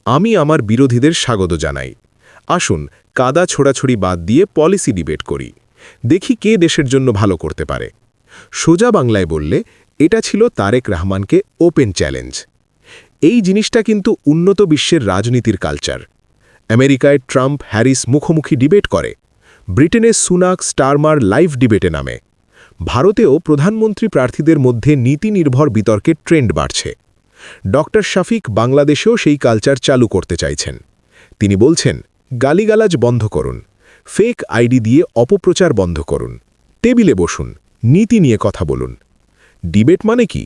আমি আমার বিরোধীদের স্বাগত জানাই। আসুন কাদা ছোড়াছড়ি বাদ দিয়ে পলিসি ডিবেট করি, দেখি কে দেশের জন্য ভালো করতে পারে। সোজা বাংলায় বললে এটা ছিল তারেক রহমানকে ওপেন চ্যালেঞ্জ। এই জিনিসটা কিন্তু উন্নত বিশ্বের রাজনীতির কালচার। আমেরিকায় ট্রাম্প হ্যারিস মুখোমুখি ডিবেট করে, ব্রিটেনে সুনাক স্টারমার লাইভ ডিবেটে নামে। ভারতেও প্রধানমন্ত্রী প্রার্থীদের মধ্যে নীতি নির্ভর বিতর্কের ট্রেন্ড বাড়ছে। ডক্টর শফিক বাংলাদেশেও সেই কালচার চালু করতে চাইছেন। তিনি বলছেন, গালিগালাজ বন্ধ করুন, ফেক আইডি দিয়ে অপপ্রচার বন্ধ করুন, টেবিলে বসুন, নীতি নিয়ে কথা বলুন। ডিবেট মানে কি?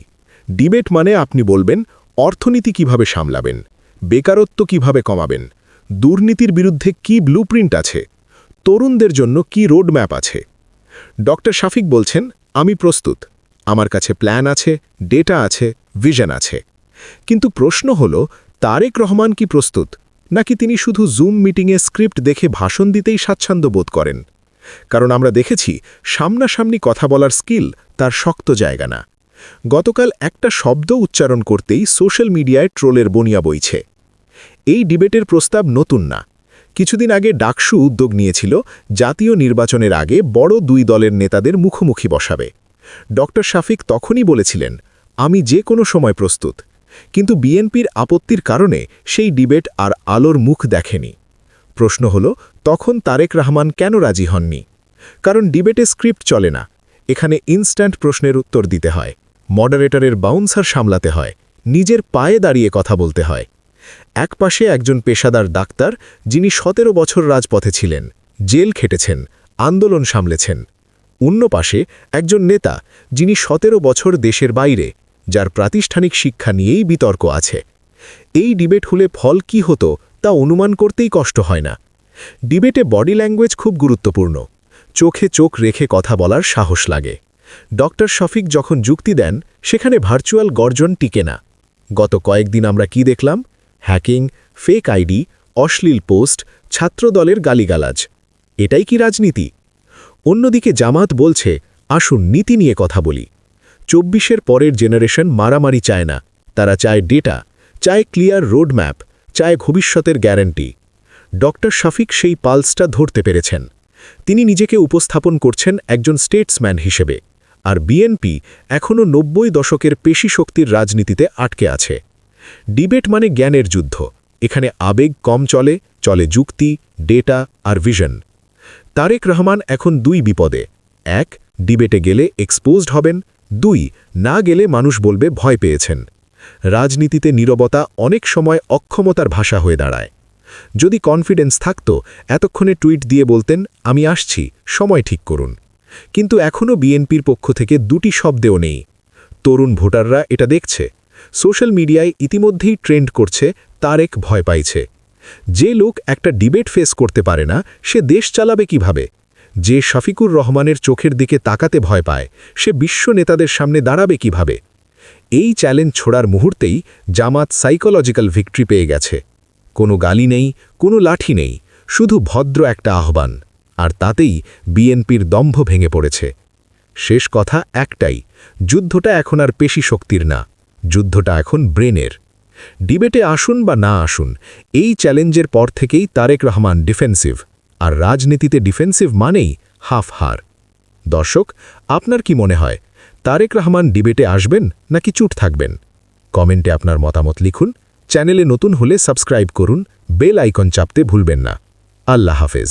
ডিবেট মানে আপনি বলবেন অর্থনীতি কিভাবে সামলাবেন, বেকারত্ব কিভাবে কমাবেন, দুর্নীতির বিরুদ্ধে কি ব্লুপ্রিন্ট আছে, তরুণদের জন্য কি রোডম্যাপ আছে। ডক্টর শফিক বলছেন, আমি প্রস্তুত, আমার কাছে প্ল্যান আছে, ডেটা আছে, ভিশন আছে। কিন্তু প্রশ্ন হল, তারেক রহমান কি প্রস্তুত, নাকি তিনি শুধু জুম মিটিংয়ে স্ক্রিপ্ট দেখে ভাষণ দিতেই স্বাচ্ছন্দ্য বোধ করেন? কারণ আমরা দেখেছি সামনাসামনি কথা বলার স্কিল তার শক্ত জায়গা না। গতকাল একটা শব্দ উচ্চারণ করতেই সোশ্যাল মিডিয়ায় ট্রোলের বনিয়া বইছে। এই ডিবেটের প্রস্তাব নতুন না। কিছুদিন আগে ডাকসু উদ্যোগ নিয়েছিল জাতীয় নির্বাচনের আগে বড় দুই দলের নেতাদের মুখোমুখি বসাবে। ডক্টর শফিক তখনই বলেছিলেন, আমি যে কোনো সময় প্রস্তুত। কিন্তু বিএনপির আপত্তির কারণে সেই ডিবেট আর আলোর মুখ দেখেনি। প্রশ্ন হল, তখন তারেক রহমান কেন রাজি হননি? কারণ ডিবেটে স্ক্রিপ্ট চলে না। এখানে ইনস্ট্যান্ট প্রশ্নের উত্তর দিতে হয়, মডারেটরের বাউন্সার সামলাতে হয়, নিজের পায়ে দাঁড়িয়ে কথা বলতে হয়। একপাশে একজন পেশাদার ডাক্তার, যিনি 17 বছর রাজপথে ছিলেন, জেল খেটেছেন, আন্দোলন সামলেছেন। অন্য পাশে একজন নেতা, যিনি 17 বছর দেশের বাইরে, যার প্রাতিষ্ঠানিক শিক্ষা নিয়েই বিতর্ক আছে। এই ডিবেট হলে ফল কি হতো তা অনুমান করতেই কষ্ট হয় না। ডিবেটে বডি ল্যাঙ্গুয়েজ খুব গুরুত্বপূর্ণ। চোখে চোখ রেখে কথা বলার সাহস লাগে। ডক্টর শফিক যখন যুক্তি দেন, সেখানে ভার্চুয়াল গর্জন টিকে না। গত কয়েকদিন আমরা কি দেখলাম? হ্যাকিং, ফেক আইডি, অশ্লীল পোস্ট, ছাত্রদলের গালিগালাজ। এটাই কি রাজনীতি? অন্যদিকে জামাত বলছে, আসুন নীতি নিয়ে কথা বলি। 24-এর পরের জেনারেশন মারামারি চায় না, তারা চায় ডেটা, চায় ক্লিয়ার রোডম্যাপ, চায় ভবিষ্যতের গ্যারান্টি। ডক্টর শফিক সেই পালসটা ধরতে পেরেছেন। তিনি নিজেকে উপস্থাপন করছেন একজন স্টেটসম্যান হিসেবে, আর বিএনপি এখনও 90 দশকের পেশি শক্তির রাজনীতিতে আটকে আছে। ডিবেট মানে জ্ঞানের যুদ্ধ। এখানে আবেগ কম চলে, চলে যুক্তি, ডেটা আর ভিশন। তারেক রহমান এখন দুই বিপদে। 1, ডিবেটে গেলে এক্সপোজড হবেন। 2, না গেলে মানুষ বলবে ভয় পেয়েছেন। রাজনীতিতে নীরবতা অনেক সময় অক্ষমতার ভাষা হয়ে দাঁড়ায়। যদি কনফিডেন্স থাকত, এতক্ষণে টুইট দিয়ে বলতেন, আমি আসছি, সময় ঠিক করুন। কিন্তু এখনও বিএনপির পক্ষ থেকে দুটি শব্দেও নেই। তরুণ ভোটাররা এটা দেখছে। সোশ্যাল মিডিয়ায় ইতিমধ্যেই ট্রেন্ড করছে, তারেক ভয় পাইছে। যে লোক একটা ডিবেট ফেস করতে পারে না, সে দেশ চালাবে কিভাবে? যে শফিকুর রহমানের চোখের দিকে তাকাতে ভয় পায়, সে বিশ্ব নেতাদের সামনে দাঁড়াবে কিভাবে? এই চ্যালেঞ্জ ছোড়ার মুহূর্তেই জামাত সাইকোলজিক্যাল ভিক্টরি পেয়ে গেছে। কোনো গালি নেই, কোনো লাঠি নেই, শুধু ভদ্র একটা আহ্বান। আর তাতেই বিএনপির দম্ভ ভেঙে পড়েছে। শেষ কথা একটাই, যুদ্ধটা এখন আর পেশি শক্তির না, যুদ্ধটা এখন ব্রেনের। ডিবেটে আসুন বা না আসুন, এই চ্যালেঞ্জের পর থেকেই তারেক রহমান ডিফেন্সিভ, আর রাজনীতিতে ডিফেন্সিভ মানেই হাফ হার। দর্শক, আপনার কি মনে হয়, তারেক রহমান ডিবেটে আসবেন নাকি চুপ থাকবেন? কমেন্টে আপনার মতামত লিখুন। চ্যানেলে নতুন হলে সাবস্ক্রাইব করুন, বেল আইকন চাপতে ভুলবেন না। আল্লাহ হাফেজ।